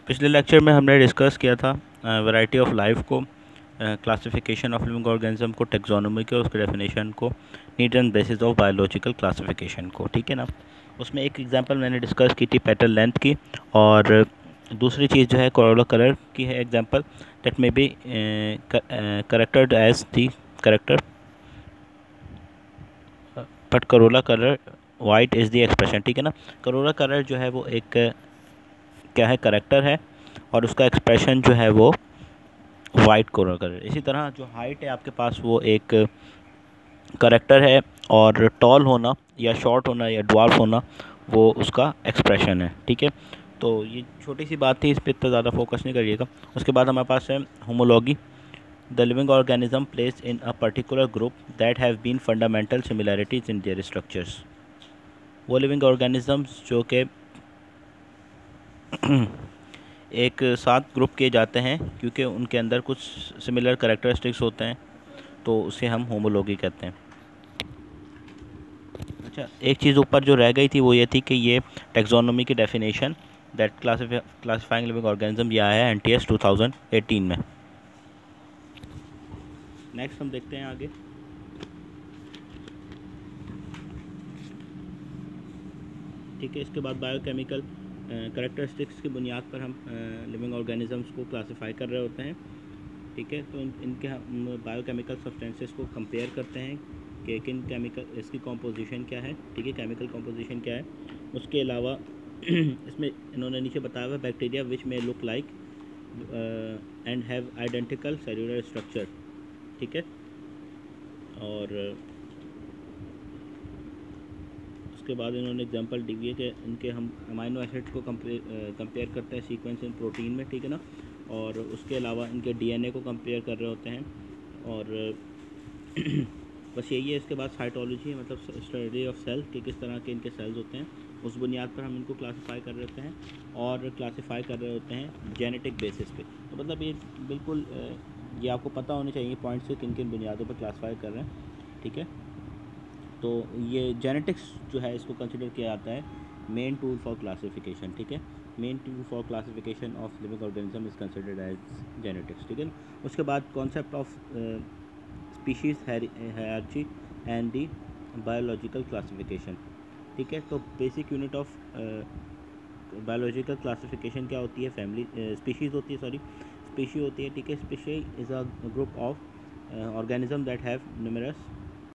पिछले लेक्चर में हमने डिस्कस किया था वैरायटी ऑफ लाइफ को, क्लासिफिकेशन ऑफ लिविंग ऑर्गेनिज्म को, टेक्सोनोमी को, उसके डेफिनेशन को, need and bases of biological classification को, ठीक है ना। उसमें एक एग्जांपल मैंने डिस्कस की थी पेटल लेंथ की, और दूसरी चीज़ जो है कोरोला कलर की है example, that may be corrected as the character but corolla colour white is the expression, ठीक है ना। करोला कलर जो है वो एक क्या है, करेक्टर है, और उसका एक्सप्रेशन जो है वो वाइट करोला कलर। इसी तरह जो हाइट है आपके पास वो एक करेक्टर है, और टॉल होना या शॉर्ट होना या ड्वार्फ होना वो उसका एक्सप्रेशन है, ठीक है। तो ये छोटी सी बात थी, इस पर इतना ज़्यादा फोकस नहीं करिएगा। उसके बाद हमारे पास है homology, the living organism place in a particular group that have been fundamental similarities in their structures. वो लिविंग ऑर्गेनिजम्स जो कि एक साथ ग्रुप किए जाते हैं क्योंकि उनके अंदर कुछ सिमिलर कैरेक्टरिस्टिक्स होते हैं, तो उसे हम होमोलॉगी कहते हैं। अच्छा, एक चीज़ ऊपर जो रह गई थी वो ये थी कि ये टेक्सोनोमी की definition that classifying living organism ये आया है NTS 2018 में। नेक्स्ट हम देखते हैं आगे। ठीक है, इसके बाद बायोकेमिकल कैरेक्टरिस्टिक्स की बुनियाद पर हम लिविंग ऑर्गेनिजम्स को क्लासिफाई कर रहे होते हैं, ठीक है। तो इनके हम बायोकेमिकल सब्सटेंसेस को कंपेयर करते हैं कि किन केमिकल इसकी कंपोजिशन क्या है, ठीक है, केमिकल कंपोजिशन क्या है। उसके अलावा इसमें इन्होंने नीचे बताया हुआ बैक्टीरिया विच में look like and have identical cellular structure, ठीक है। और उसके बाद इन्होंने एग्जांपल दी है कि इनके हम अमाइनो एसिड्स को कंपेयर करते हैं सीक्वेंस इन प्रोटीन में, ठीक है ना। और उसके अलावा इनके DNA को कंपेयर कर रहे होते हैं, और बस यही है। इसके बाद साइटोलॉजी मतलब स्टडी ऑफ सेल कि किस तरह के इनके सेल्स होते हैं, उस बुनियाद पर हम इनको क्लासीफाई कर रहे होते हैं, और क्लासीफाई कर रहे होते हैं जेनेटिक बेसिस पे। तो मतलब ये बिल्कुल ये आपको पता होने चाहिए पॉइंट्स से किन किन बुनियादों पर क्लासीफाई कर रहे हैं, ठीक है। तो ये जेनेटिक्स जो है इसको कंसिडर किया जाता है मेन टूल फॉर क्लासिफिकेशन, ठीक है। Main tool for classification of living organism is considered as genetics, ठीक है। उसके बाद concept of species hierarchy and the biological classification, ठीक है। तो basic unit of biological classification क्या होती है, फैमिली स्पीशीज़ होती है, स्पीशी होती है, ठीक है। Species is a group of organism that have numerous